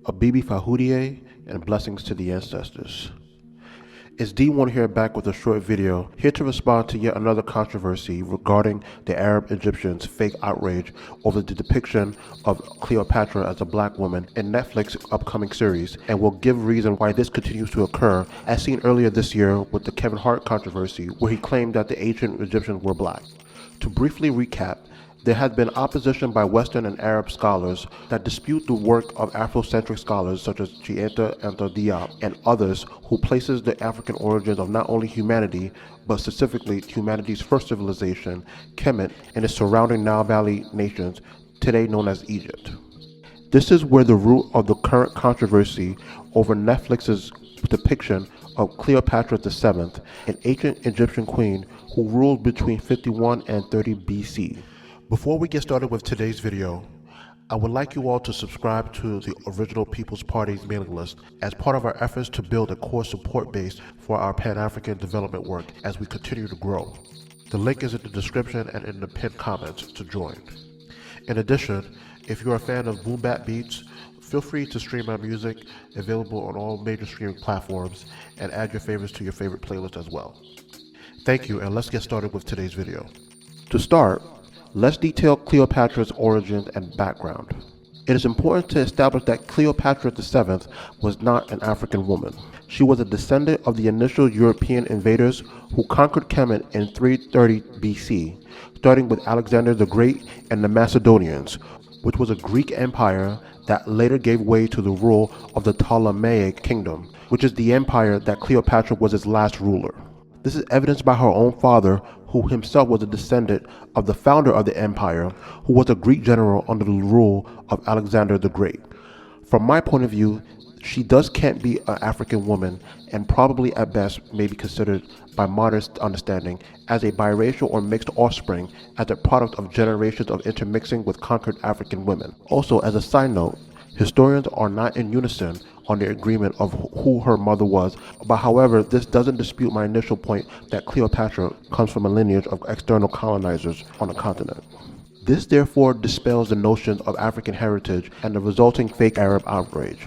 OPP Book, and blessings to the ancestors. It's D1 here back with a short video, here to respond to yet another controversy regarding the Arab Egyptians' fake outrage over the depiction of Cleopatra as a black woman in Netflix's upcoming series, and will give reason why this continues to occur, as seen earlier this year with the Kevin Hart controversy, where he claimed that the ancient Egyptians were black. To briefly recap, there has been opposition by Western and Arab scholars that dispute the work of Afrocentric scholars such as Cleopatra Diop and others who places the African origins of not only humanity, but specifically humanity's first civilization, Kemet, and its surrounding Nile Valley nations, today known as Egypt. This is where the root of the current controversy over Netflix's depiction of Cleopatra VII, an ancient Egyptian queen who ruled between 51 and 30 BC. Before we get started with today's video, I would like you all to subscribe to the Original People's Party's mailing list as part of our efforts to build a core support base for our Pan-African development work as we continue to grow. The link is in the description and in the pinned comments to join. In addition, if you're a fan of boom bap beats, feel free to stream my music, available on all major streaming platforms, and add your favorites to your favorite playlist as well. Thank you, and let's get started with today's video. To start, let's detail Cleopatra's origins and background. It is important to establish that Cleopatra VII was not an African woman. She was a descendant of the initial European invaders who conquered Kemet in 330 BC, starting with Alexander the Great and the Macedonians, which was a Greek empire that later gave way to the rule of the Ptolemaic kingdom, which is the empire that Cleopatra was its last ruler. This is evidenced by her own father, who himself was a descendant of the founder of the empire, who was a Greek general under the rule of Alexander the Great. From my point of view, she can't be an African woman, and probably at best may be considered by modern understanding as a biracial or mixed offspring, as a product of generations of intermixing with conquered African women. Also, as a side note, historians are not in unison on their agreement of who her mother was, but however, this doesn't dispute my initial point that Cleopatra comes from a lineage of external colonizers on the continent. This therefore dispels the notions of African heritage and the resulting fake Arab outrage.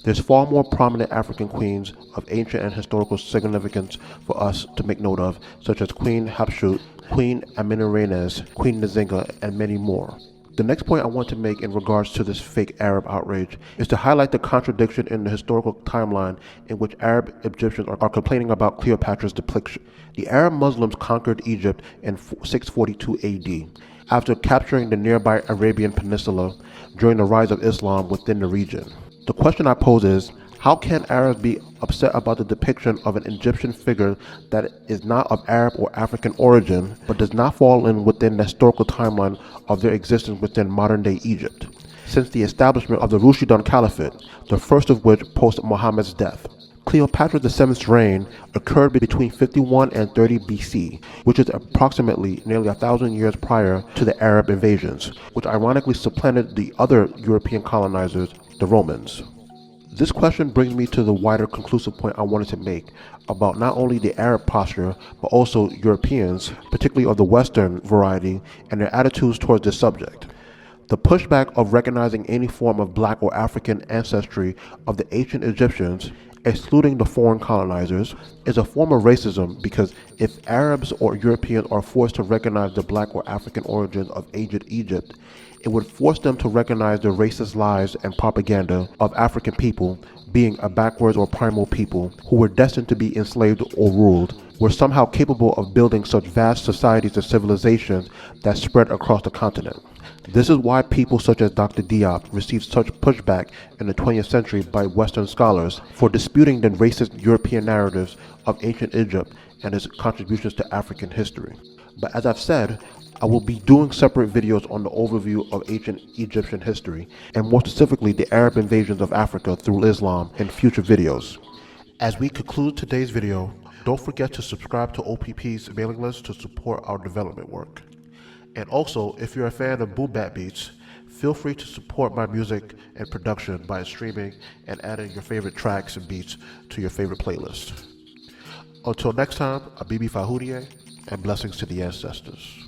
There's far more prominent African queens of ancient and historical significance for us to make note of, such as Queen Hatshepsut, Queen Amenemhat, Queen Nzinga, and many more. The next point I want to make in regards to this fake Arab outrage is to highlight the contradiction in the historical timeline in which Arab Egyptians are complaining about Cleopatra's depiction. The Arab Muslims conquered Egypt in 642 AD, after capturing the nearby Arabian Peninsula during the rise of Islam within the region. The question I pose is, how can Arabs be upset about the depiction of an Egyptian figure that is not of Arab or African origin, but does not fall in within the historical timeline of their existence within modern-day Egypt, since the establishment of the Rashidun Caliphate, the first of which post Muhammad's death? Cleopatra VII's reign occurred between 51 and 30 BC, which is approximately nearly 1,000 years prior to the Arab invasions, which ironically supplanted the other European colonizers, the Romans. This question brings me to the wider conclusive point I wanted to make about not only the Arab posture, but also Europeans, particularly of the Western variety, and their attitudes towards this subject. The pushback of recognizing any form of black or African ancestry of the ancient Egyptians, excluding the foreign colonizers, is a form of racism, because if Arabs or Europeans are forced to recognize the black or African origins of ancient Egypt, it would force them to recognize the racist lies and propaganda of African people being a backwards or primal people who were destined to be enslaved or ruled, were somehow capable of building such vast societies and civilizations that spread across the continent. This is why people such as Dr. Diop received such pushback in the 20th century by Western scholars for disputing the racist European narratives of ancient Egypt and its contributions to African history. But as I've said, I will be doing separate videos on the overview of ancient Egyptian history, and more specifically the Arab invasions of Africa through Islam, in future videos. As we conclude today's video, don't forget to subscribe to OPP's mailing list to support our development work. And also, if you're a fan of boom bap beats, feel free to support my music and production by streaming and adding your favorite tracks and beats to your favorite playlist. Until next time, OPP Book, and blessings to the ancestors.